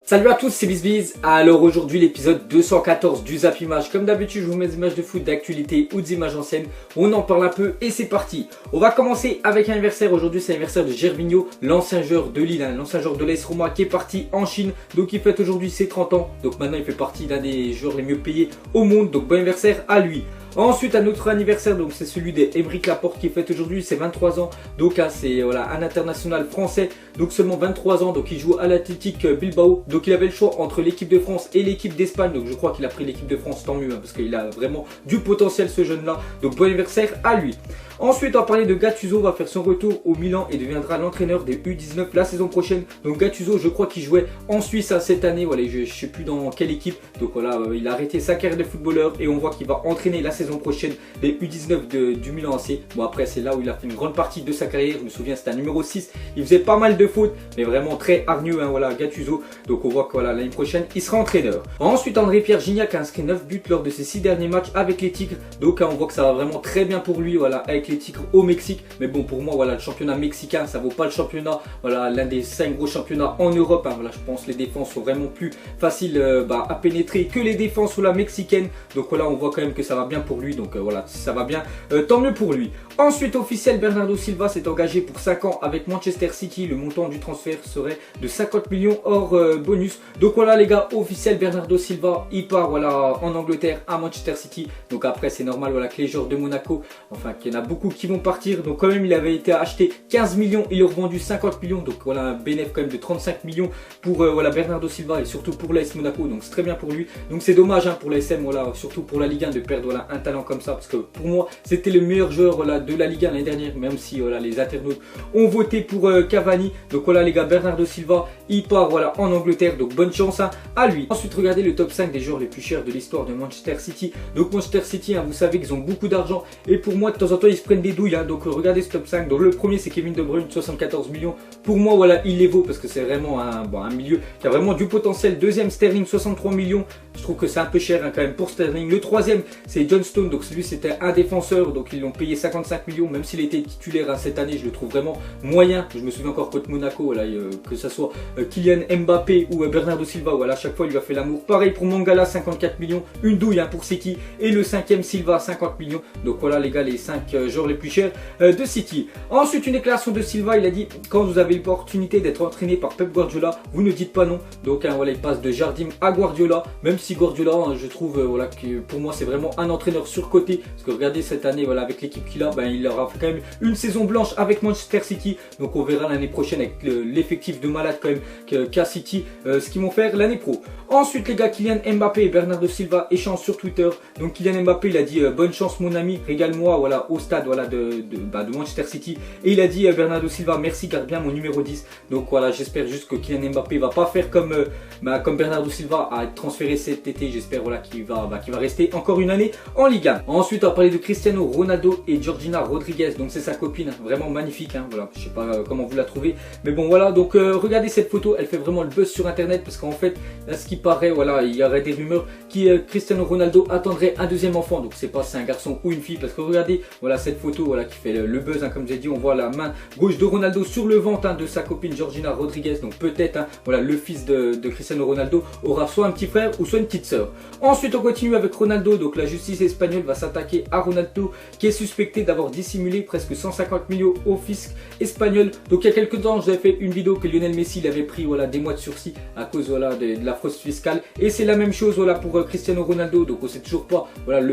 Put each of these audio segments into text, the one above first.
Salut à tous, c'est BizBiz. Alors aujourd'hui l'épisode 214 du Zap Image. Comme d'habitude je vous mets des images de foot, d'actualité ou des images anciennes. On en parle un peu et c'est parti. On va commencer avec un anniversaire. Aujourd'hui c'est l'anniversaire de Gervinho, l'ancien joueur de Lille, l'ancien joueur de l'AS Roma qui est parti en Chine. Donc il fête aujourd'hui ses 30 ans. Donc maintenant il fait partie d'un des joueurs les mieux payés au monde. Donc bon anniversaire à lui. Ensuite, un autre anniversaire, donc c'est celui d'Aymeric Laporte qui fête aujourd'hui ses 23 ans. Donc c'est un international français, donc seulement 23 ans. Donc il joue à l'Athletic Bilbao. Donc il avait le choix entre l'équipe de France et l'équipe d'Espagne. Donc je crois qu'il a pris l'équipe de France, tant mieux, parce qu'il a vraiment du potentiel ce jeune-là. Donc bon anniversaire à lui. Ensuite, on va parler de Gattuso, va faire son retour au Milan et deviendra l'entraîneur des U19 la saison prochaine. Donc Gattuso, je crois qu'il jouait en Suisse cette année, voilà, je ne sais plus dans quelle équipe. Donc voilà, il a arrêté sa carrière de footballeur et on voit qu'il va entraîner la saison prochaine les U19 du Milan AC. Bon après, c'est là où il a fait une grande partie de sa carrière, je me souviens, c'était un numéro 6. Il faisait pas mal de fautes, mais vraiment très hargneux, voilà, Gattuso. Donc on voit que voilà, l'année prochaine, il sera entraîneur. Ensuite, André-Pierre Gignac a inscrit 9 buts lors de ses 6 derniers matchs avec les Tigres. Donc on voit que ça va vraiment très bien pour lui, voilà, avec les Tigres au Mexique. Mais bon, pour moi, voilà, le championnat mexicain, ça vaut pas le championnat, voilà, l'un des 5 gros championnats en Europe. Voilà, je pense que les défenses sont vraiment plus faciles à pénétrer que les défenses mexicaines. Donc voilà, on voit quand même que ça va bien pour lui. Donc voilà, si ça va bien, tant mieux pour lui. Ensuite, officiel, Bernardo Silva s'est engagé pour 5 ans avec Manchester City. Le montant du transfert serait de 50 millions hors bonus. Donc voilà les gars, officiel, Bernardo Silva, il part voilà, en Angleterre à Manchester City. Donc après, c'est normal voilà, que les joueurs de Monaco, enfin qu'il y en a beaucoup qui vont partir. Donc quand même, il avait été acheté 15 millions, il est revendu 50 millions. Donc voilà, un bénéfice quand même de 35 millions pour voilà, Bernardo Silva et surtout pour l'AS Monaco. Donc c'est très bien pour lui. Donc c'est dommage pour l'ASM, voilà, surtout pour la Ligue 1 de perdre voilà, un talent comme ça. Parce que pour moi, c'était le meilleur joueur voilà, de la Ligue 1 l'année dernière. Même si voilà, les internautes ont voté pour Cavani. Donc voilà les gars, Bernardo Silva, il part voilà, en Angleterre. Donc bonne chance à lui. Ensuite, regardez le top 5 des joueurs les plus chers de l'histoire de Manchester City. Donc Manchester City, vous savez qu'ils ont beaucoup d'argent. Et pour moi, de temps en temps, ils se prennent des douilles. Donc regardez ce top 5. Donc le premier, c'est Kevin De Bruyne, 74 millions. Pour moi, voilà, il les vaut parce que c'est vraiment un milieu qui a vraiment du potentiel. Deuxième, Sterling, 63 millions. Je trouve que c'est un peu cher quand même pour Sterling. Le troisième, c'est John Stone. Donc celui, c'était un défenseur. Donc ils l'ont payé 55 millions. Même s'il était titulaire cette année, je le trouve vraiment moyen. Je me souviens encore contre Monaco, voilà, que ce soit Kylian Mbappé ou Bernardo Silva. Voilà, à chaque fois, il lui a fait l'amour. Pareil pour Mangala, 54 millions. Une douille pour City. Et le cinquième, Silva, 50 millions. Donc voilà les gars, les 5 joueurs les plus chers de City. Ensuite, une déclaration de Silva, il a dit: quand vous avez l'opportunité d'être entraîné par Pep Guardiola, vous ne dites pas non. Donc voilà, il passe de Jardim à Guardiola. Même si Guardiola, je trouve voilà, que pour moi c'est vraiment un entraîneur surcoté. Parce que regardez cette année, voilà, avec l'équipe qu'il a, il aura fait quand même une saison blanche avec Manchester City. Donc on verra l'année prochaine avec l'effectif de malade quand même qu'a City, ce qu'ils vont faire l'année pro. Ensuite les gars, Kylian Mbappé et Bernardo Silva échangent sur Twitter. Donc Kylian Mbappé, il a dit bonne chance mon ami, régale-moi voilà, au stade voilà, de Manchester City. Et il a dit Bernardo Silva, merci, garde bien mon numéro 10. Donc voilà, j'espère juste que Kylian Mbappé va pas faire comme Bernardo Silva à être transféré cet été. J'espère voilà, qu'il va rester encore une année en Ligue 1. Ensuite, on va parler de Cristiano Ronaldo et Georgina Rodriguez. Donc c'est sa copine, vraiment magnifique. Voilà, je sais pas comment vous la trouvez, mais bon voilà. Donc regardez cette photo, elle fait vraiment le buzz sur internet parce qu'en fait, là, ce qui paraît, voilà, il y aurait des rumeurs qui Cristiano Ronaldo attendrait un deuxième enfant. Donc c'est pas si c'est un garçon ou une fille, parce que regardez, voilà cette photo voilà, qui fait le buzz, comme j'ai dit, on voit la main gauche de Ronaldo sur le ventre de sa copine Georgina Rodriguez. Donc peut-être voilà, le fils de Cristiano Ronaldo aura soit un petit frère ou soit une petite sœur. Ensuite on continue avec Ronaldo. Donc la justice espagnole va s'attaquer à Ronaldo qui est suspecté d'avoir dissimulé presque 150 millions au fisc espagnol. Donc il y a quelques temps j'avais fait une vidéo que Lionel Messi il avait pris voilà, des mois de sursis à cause voilà, de la fraude fiscale. Et c'est la même chose voilà, pour Cristiano Ronaldo. Donc on sait toujours pas voilà,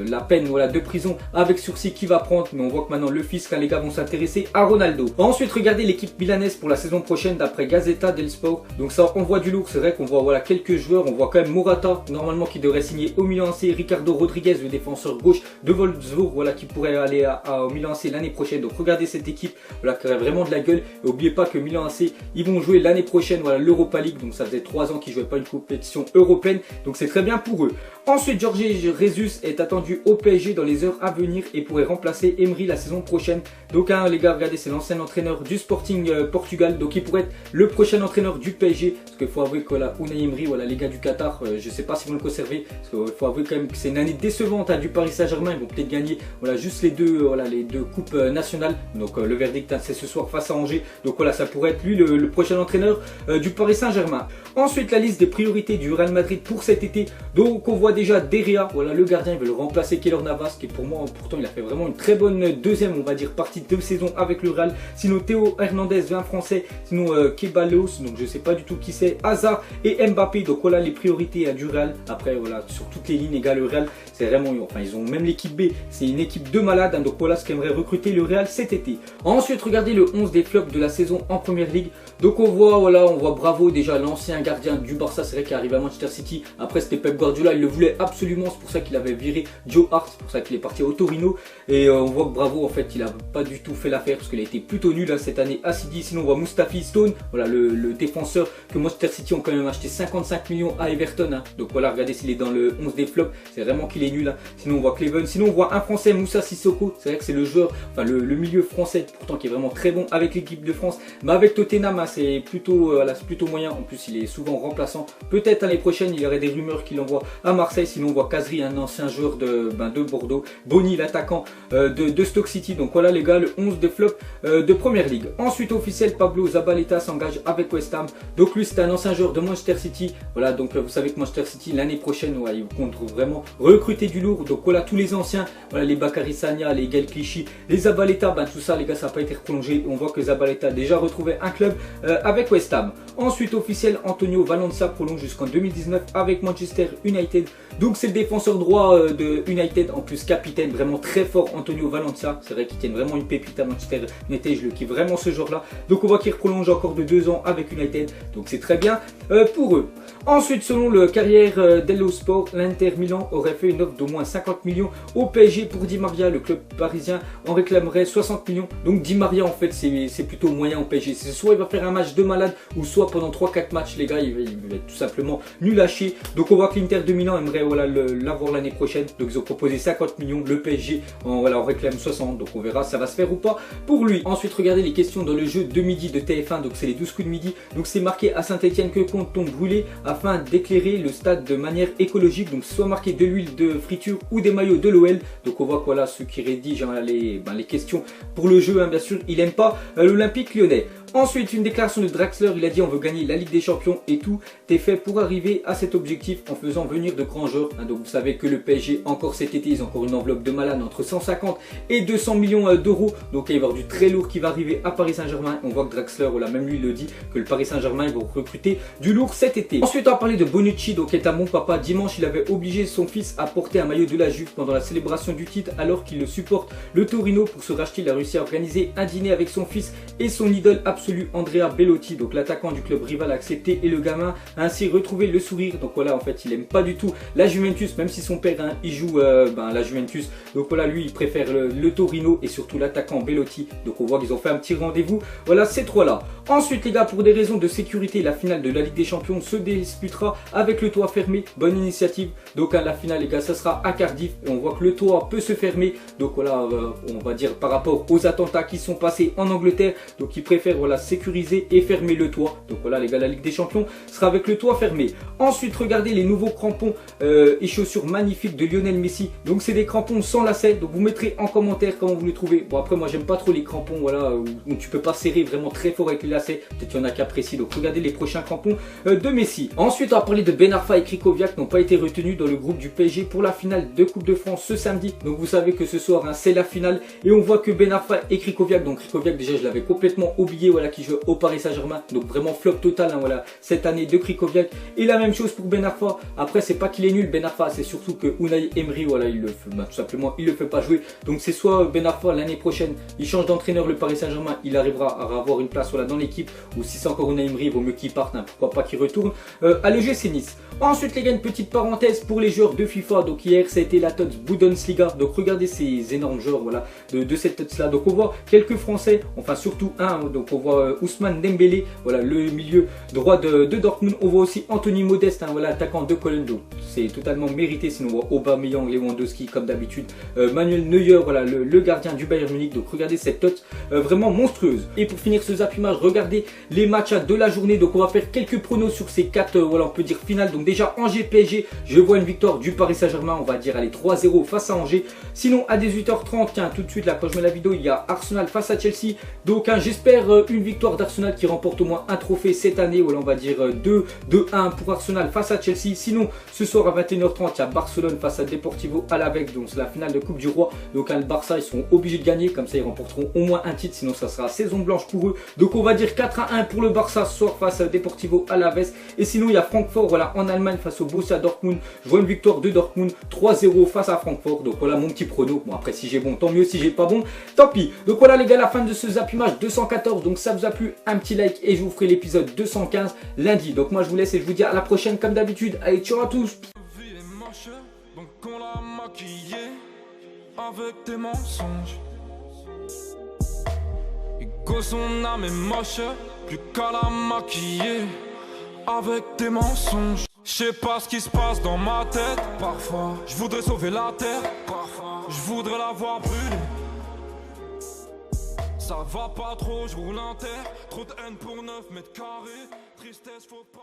la peine voilà, de prison avec sursis qui va prendre. Mais on voit que maintenant le fisc, les gars vont s'intéresser à Ronaldo. Ensuite regardez l'équipe milanaise pour la saison prochaine d'après Gazzetta dello Sport. Donc ça on voit du lourd, c'est vrai qu'on voit voilà, quelques joueurs. On voit quand même Morata normalement qui devrait signer au Milan AC. Ricardo Rodriguez, le défenseur gauche de Wolfsburg, voilà, qui pourrait aller au Milan AC l'année prochaine. Donc regardez cette équipe voilà, qui a vraiment de la gueule. Et n'oubliez pas que Milan AC, ils vont jouer l'année prochaine voilà, l'Europa League. Donc ça faisait 3 ans qu'ils ne jouaient pas une compétition européenne. Donc c'est très bien pour eux. Ensuite, Jorge Jesus est attendu au PSG dans les heures à venir et pourrait remplacer Emery la saison prochaine. Donc les gars, regardez, c'est l'ancien entraîneur du Sporting Portugal. Donc il pourrait être le prochain entraîneur du PSG. Parce qu'il faut avouer que voilà, Unai Emery, voilà, les gars du Qatar, je ne sais pas s'ils vont le conserver, parce qu'il faut avouer quand même que c'est une année décevante du Paris Saint-Germain. Ils vont peut-être gagner voilà, juste les deux coupes nationales. Donc le verdict c'est ce soir face à Angers. Donc voilà, ça pourrait être lui le prochain entraîneur du Paris Saint-Germain. Ensuite, la liste des priorités du Real Madrid pour cet été. Donc on voit déjà Derrea, voilà le gardien, il veut le remplacer Keylor Navas, qui pour moi pourtant il a fait vraiment une très bonne deuxième, on va dire, partie de saison avec le Real. Sinon Théo Hernandez, 20 français. Sinon Kebalos, donc je sais pas du tout qui c'est, Hazard et Mbappé. Donc voilà les priorités du Real. Après voilà, sur toutes les lignes égales, le Real c'est vraiment, enfin ils ont même l'équipe B, c'est une équipe de malades, hein, donc voilà ce qu'aimerait recruter le Real cet été. Ensuite regardez le 11 des flops de la saison en Première Ligue. Donc on voit Bravo, déjà l'ancien gardien du Barça, c'est vrai qu'il arrive à Manchester City. Après c'était Pep Guardiola, il le voulait absolument, c'est pour ça qu'il avait viré Joe Hart, c'est pour ça qu'il est parti au Torino. Et on voit que Bravo en fait il a pas du tout fait l'affaire, parce qu'il a été plutôt nul cette année à City. Sinon on voit Mustafi Stone, voilà le défenseur que Manchester City ont quand même acheté 55 millions à Everton, hein. Donc voilà, regardez s'il est dans le 11 des flops, c'est vraiment qu'il est nul, hein. Sinon on voit Cleven, sinon on voit un français, Moussa Sissoko, c'est vrai que c'est le joueur, enfin le milieu français pourtant qui est vraiment très bon avec l'équipe de France, mais avec Tottenham hein, c'est plutôt moyen. En plus il est souvent remplaçant, peut-être l'année prochaine il y aurait des rumeurs qu'il envoie à Marseille. Sinon on voit Kazri, un ancien joueur de Bordeaux, Boni l'attaquant de Stoke City. Donc voilà les gars, le 11 de flop de Première Ligue. Ensuite officiel, Pablo Zabaleta s'engage avec West Ham. Donc lui c'est un ancien joueur de Manchester City, voilà. Donc vous savez que Manchester City l'année prochaine ouais, ils comptent vraiment recruter du lourd. Donc voilà tous les anciens, voilà les Bakary Sagna, les Gaël Clichy, les Zabaleta, tout ça les gars ça n'a pas été prolongé. On voit que Zabaleta a déjà retrouvé un club avec West Ham. Ensuite officiel, Antonio Valencia prolonge jusqu'en 2019 avec Manchester United. Donc c'est le défenseur droit de United, en plus capitaine, vraiment très fort Antonio Valencia. C'est vrai qu'il tient vraiment une pépite à Manchester United, je le kiffe vraiment ce joueur-là. Donc on voit qu'il prolonge encore de 2 ans avec United, donc c'est très bien pour eux. Ensuite, selon le carrière d'Hello Sport, l'Inter Milan aurait fait une offre d'au moins 50 millions au PSG pour Di Maria. Le club parisien en réclamerait 60 millions. Donc Di Maria en fait c'est plutôt moyen au PSG. C'est soit il va faire un match de malade, ou soit pendant 3-4 matchs les gars il va être tout simplement nul à chier. Donc on voit que l'Inter de Milan aimerait voilà, l'avoir l'année prochaine. Donc ils ont proposé 50 millions, le PSG on réclame 60. Donc on verra ça va se faire ou pas pour lui. Ensuite regardez les questions dans le jeu de midi de TF1. Donc c'est les 12 coups de midi. Donc c'est marqué à Saint-Etienne que compte-t-on brûler afin d'éclairer le stade de manière écologique. Donc soit marqué de l'huile de friture ou des maillots de l'OL. Donc on voit que voilà ceux qui rédigent hein, les questions pour le jeu, hein, bien sûr il n'aime pas l'Olympique lyonnais. Ensuite, une déclaration de Draxler, il a dit on veut gagner la Ligue des Champions et tout est fait pour arriver à cet objectif en faisant venir de grands joueurs. Donc vous savez que le PSG, encore cet été, ils ont encore une enveloppe de malade entre 150 et 200 millions d'euros. Donc il va y avoir du très lourd qui va arriver à Paris Saint-Germain. On voit que Draxler, voilà, même lui le dit, que le Paris Saint-Germain va recruter du lourd cet été. Ensuite, on va parler de Bonucci, donc qui est un bon papa. Dimanche, il avait obligé son fils à porter un maillot de la Juve pendant la célébration du titre alors qu'il le supporte le Torino. Pour se racheter, il a réussi à organiser un dîner avec son fils et son idole absolue Andrea Bellotti. Donc l'attaquant du club rival a accepté et le gamin a ainsi retrouvé le sourire. Donc voilà, en fait il aime pas du tout la Juventus, même si son père hein, il joue la Juventus. Donc voilà, lui il préfère le Torino et surtout l'attaquant Bellotti. Donc on voit qu'ils ont fait un petit rendez-vous. Voilà ces trois là. Ensuite les gars, pour des raisons de sécurité, la finale de la Ligue des Champions se disputera avec le toit fermé. Bonne initiative. Donc hein, la finale les gars, ça sera à Cardiff et on voit que le toit peut se fermer. Donc voilà, on va dire par rapport aux attentats qui sont passés en Angleterre. Donc ils préfèrent voilà sécuriser et fermer le toit. Donc voilà les gars, la Ligue des Champions sera avec le toit fermé. Ensuite regardez les nouveaux crampons et chaussures magnifiques de Lionel Messi. Donc c'est des crampons sans lacets. Donc vous mettrez en commentaire comment vous les trouvez. Bon après moi j'aime pas trop les crampons voilà où tu peux pas serrer vraiment très fort avec les lacets. Peut-être qu'il y en a qui apprécient. Donc regardez les prochains crampons de Messi. Ensuite on va parler de Ben Arfa et Krikoviak n'ont pas été retenus dans le groupe du PSG pour la finale de Coupe de France ce samedi. Donc vous savez que ce soir hein, c'est la finale et on voit que Ben Arfa et Krikoviak, donc Krikoviak déjà je l'avais complètement oublié, voilà, qui joue au Paris Saint-Germain, donc vraiment flop total hein, voilà cette année de Krikoviak. Et la même chose pour Ben Arfa. Après c'est pas qu'il est nul Ben Arfa, c'est surtout que Unai Emery voilà il le fait, tout simplement il le fait pas jouer. Donc c'est soit Ben Arfa l'année prochaine il change d'entraîneur, le Paris Saint-Germain il arrivera à avoir une place voilà dans l'équipe, ou si c'est encore Unai Emery il vaut mieux qu'il parte hein, pourquoi pas qu'il retourne à l'EGC Nice. Ensuite les gars, une petite parenthèse pour les joueurs de FIFA. Donc hier ça a été la TOTS Bundesliga. Donc regardez ces énormes joueurs voilà de cette TOTS là. Donc on voit quelques Français, enfin surtout un. Donc on voit voit Ousmane Dembélé, voilà, le milieu droit de Dortmund. On voit aussi Anthony Modeste, hein, voilà, attaquant de Cologne, donc c'est totalement mérité. Sinon on voit Aubameyang, Lewandowski comme d'habitude, Manuel Neuer, voilà, le gardien du Bayern Munich. Donc regardez cette note vraiment monstrueuse. Et pour finir ce Zap Image, regardez les matchs de la journée. Donc on va faire quelques pronos sur ces 4, voilà, on peut dire finales. Donc déjà Angers PSG, je vois une victoire du Paris Saint-Germain, on va dire allez 3-0 face à Angers. Sinon à 18h30, tiens, tout de suite là quand je mets la vidéo, il y a Arsenal face à Chelsea. Donc hein, j'espère une victoire d'Arsenal qui remporte au moins un trophée cette année. Voilà, on va dire 2-1 pour Arsenal face à Chelsea. Sinon ce soir à 21h30, il y a Barcelone face à Deportivo Alavés. Donc c'est la finale de Coupe du Roi. Donc hein, le Barça, ils sont obligés de gagner, comme ça ils remporteront au moins un titre, sinon ça sera saison blanche pour eux. Donc on va dire 4-1 pour le Barça ce soir face à Deportivo Alavés. Et sinon il y a Francfort, voilà, en Allemagne face au Borussia Dortmund. Je vois une victoire de Dortmund 3-0 face à Francfort. Donc voilà mon petit prono. Bon après si j'ai bon tant mieux, si j'ai pas bon tant pis. Donc voilà les gars, la fin de ce Zap Image 214. Donc ça vous a plu, un petit like et je vous ferai l'épisode 215 lundi. Donc moi je vous laisse et je vous dis à la prochaine comme d'habitude. Allez, ciao à tous. Donc on l'a maquillé avec tes mensonges. Ego son âme est moche, plus qu'à la maquiller avec tes mensonges. Je sais pas ce qui se passe dans ma tête. Parfois je voudrais sauver la terre, parfois je voudrais la voir brûler. Ça va pas trop, je roule en terre. Trop de haine pour 9 mètres carrés. Tristesse, faut pas.